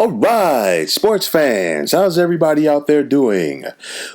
All right, sports fans, how's everybody out there doing?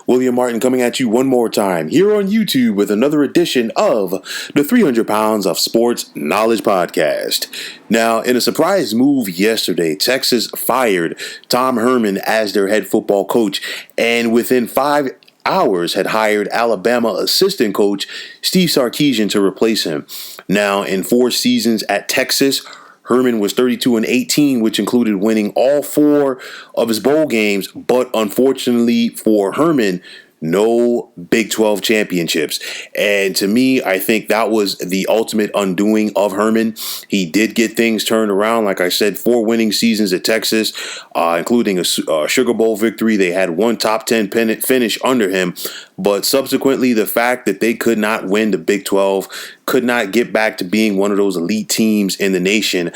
William Martin coming at you one more time here on YouTube with another edition of the 300 Pounds of Sports Knowledge Podcast. Now, in a surprise move yesterday, Texas fired Tom Herman as their head football coach, and within 5 hours had hired Alabama assistant coach Steve Sarkisian to replace him. Now, in 4 seasons at Texas, Herman was 32-18, which included winning all 4 of his bowl games, but unfortunately for Herman, no Big 12 championships. And to me, I think that was the ultimate undoing of Herman. He did get things turned around. Like I said, 4 winning seasons at Texas, including a Sugar Bowl victory. They had 1 top 10 finish under him. But subsequently, the fact that they could not win the Big 12, could not get back to being one of those elite teams in the nation,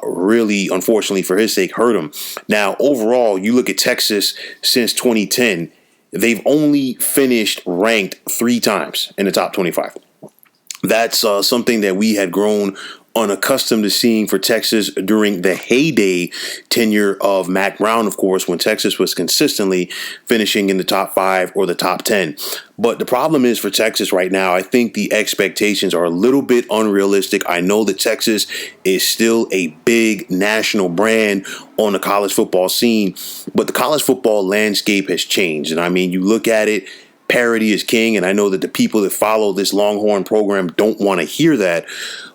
really, unfortunately for his sake, hurt him. Now, overall, you look at Texas since 2010, they've only finished ranked 3 times in the top 25. That's something that we had grown unaccustomed to seeing for Texas during the heyday tenure of Mac Brown, of course, when Texas was consistently finishing in the top 5 or the top 10. But the problem is for Texas right now, I think the expectations are a little bit unrealistic. I know that Texas is still a big national brand on the college football scene, but the college football landscape has changed. And I mean, you look at it, parity is king, and I know that the people that follow this Longhorn program don't want to hear that.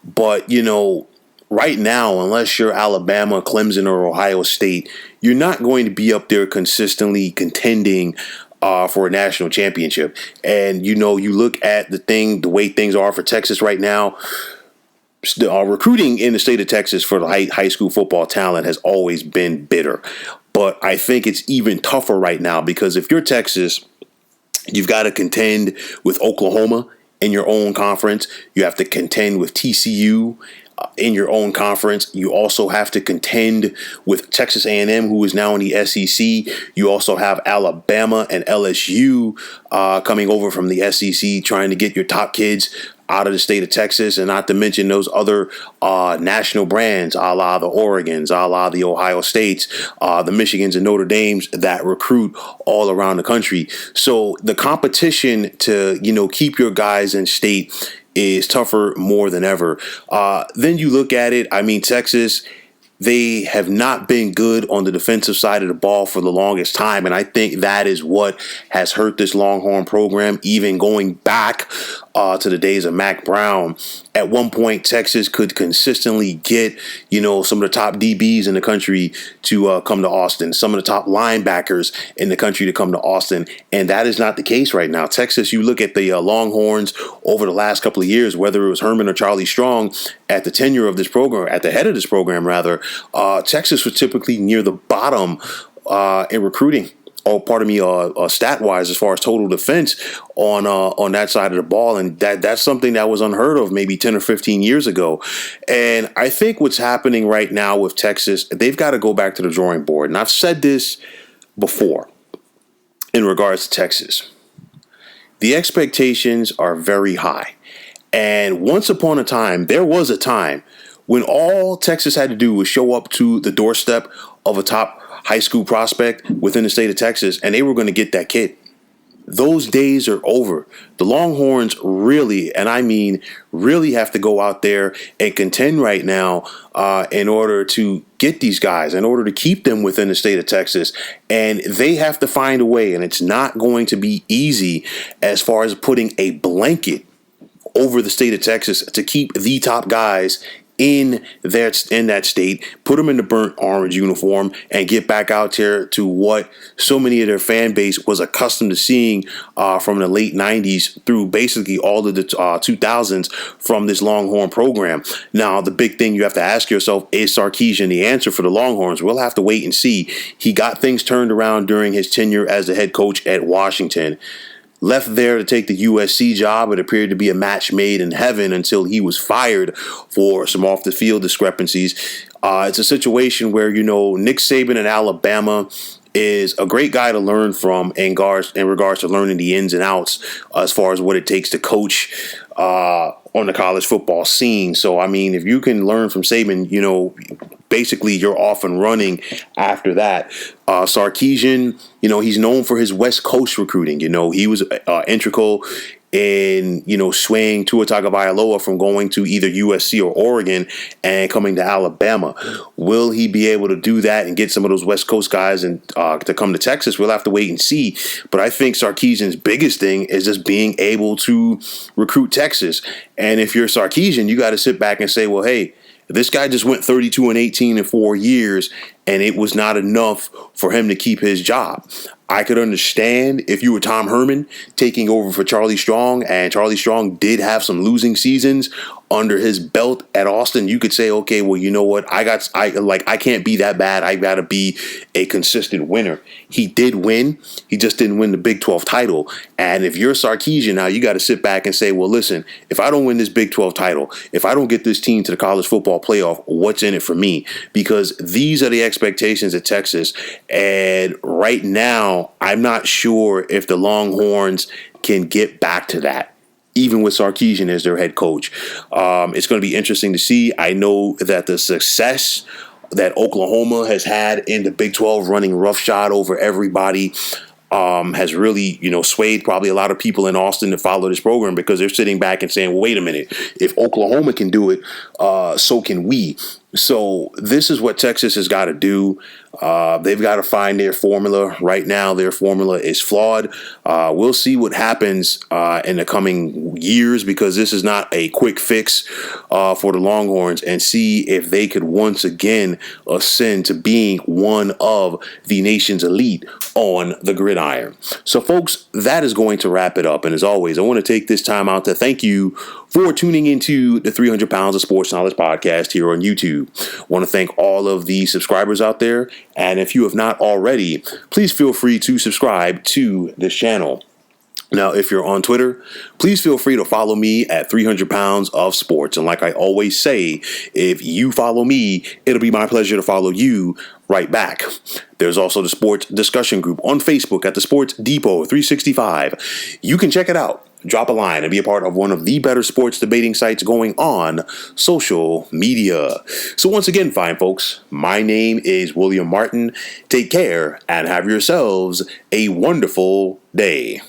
But, you know, right now, unless you're Alabama, Clemson, or Ohio State, you're not going to be up there consistently contending for a national championship. And, you know, you look at the way things are for Texas right now. Recruiting in the state of Texas for the high school football talent has always been bitter. But I think it's even tougher right now because if you're Texas, you've got to contend with Oklahoma in your own conference. You have to contend with TCU in your own conference. You also have to contend with Texas A&M, who is now in the SEC. You also have Alabama and LSU coming over from the SEC, trying to get your top kids out of the state of Texas, and not to mention those other national brands, a la the Oregons, a la the Ohio States, the Michigans and Notre Dames that recruit all around the country. So the competition to, you know, keep your guys in state is tougher more than ever. Then you look at it, I mean, Texas, they have not been good on the defensive side of the ball for the longest time. And I think that is what has hurt this Longhorn program, even going back to the days of Mac Brown. At one point, Texas could consistently get, you know, some of the top DBs in the country to come to Austin, some of the top linebackers in the country to come to Austin. And that is not the case right now. Texas, you look at the Longhorns over the last couple of years, whether it was Herman or Charlie Strong at the tenure of this program, at the head of this program, rather, Texas was typically near the bottom in recruiting. Stat-wise, as far as total defense on that side of the ball. And that's something that was unheard of maybe 10 or 15 years ago. And I think what's happening right now with Texas, they've got to go back to the drawing board. And I've said this before in regards to Texas. The expectations are very high. And once upon a time, there was a time when all Texas had to do was show up to the doorstep of a top high school prospect within the state of Texas, and they were going to get that kid. Those days are over. The Longhorns really, and I mean really, have to go out there and contend right now in order to get these guys, in order to keep them within the state of Texas. And they have to find a way, and it's not going to be easy as far as putting a blanket over the state of Texas to keep the top guys in that state, put them in the burnt orange uniform, and get back out there to what so many of their fan base was accustomed to seeing from the late 90s through basically all of the 2000s from this Longhorn program. Now, the big thing you have to ask yourself, is Sarkisian the answer for the Longhorns? We'll have to wait and see. He got things turned around during his tenure as the head coach at Washington. Left there to take the USC job. It appeared to be a match made in heaven until he was fired for some off-the-field discrepancies. It's a situation where, you know, Nick Saban in Alabama is a great guy to learn from in regards to learning the ins and outs as far as what it takes to coach on the college football scene. So, I mean, if you can learn from Saban, basically you're off and running after that. Sarkisian, he's known for his West Coast recruiting. He was integral in, swaying Tua Tagovailoa from going to either USC or Oregon and coming to Alabama. Will he be able to do that and get some of those West Coast guys and to come to Texas? We'll have to wait and see. But I think Sarkisian's biggest thing is just being able to recruit Texas. And if you're Sarkisian, you got to sit back and say, well, hey, this guy just went 32-18 in 4 years, and it was not enough for him to keep his job. I could understand if you were Tom Herman taking over for Charlie Strong, and Charlie Strong did have some losing seasons under his belt at Austin. You could say, okay, well, you know what? I can't be that bad. I got to be a consistent winner. He did win. He just didn't win the Big 12 title. And if you're Sarkisian now, you got to sit back and say, well, listen, if I don't win this Big 12 title, if I don't get this team to the college football playoff, what's in it for me? Because these are the expectations at Texas. And right now, I'm not sure if the Longhorns can get back to that, even with Sarkisian as their head coach. It's going to be interesting to see. I know that the success that Oklahoma has had in the Big 12 running roughshod over everybody has really, swayed probably a lot of people in Austin to follow this program, because they're sitting back and saying, well, wait a minute, if Oklahoma can do it, so can we. So this is what Texas has got to do. They've got to find their formula. Right now, their formula is flawed. We'll see what happens in the coming years, because this is not a quick fix for the Longhorns, and see if they could once again ascend to being one of the nation's elite on the gridiron. So, folks, that is going to wrap it up. And as always, I want to take this time out to thank you for tuning into the 300 Pounds of Sports Knowledge podcast here on YouTube. I want to thank all of the subscribers out there. And if you have not already, please feel free to subscribe to this channel. Now, if you're on Twitter, please feel free to follow me at 300 Pounds of Sports. And like I always say, if you follow me, it'll be my pleasure to follow you right back. There's also the sports discussion group on Facebook at the Sports Depot 365. You can check it out. Drop a line and be a part of one of the better sports debating sites going on social media. So once again, fine folks, my name is William Martin. Take care and have yourselves a wonderful day.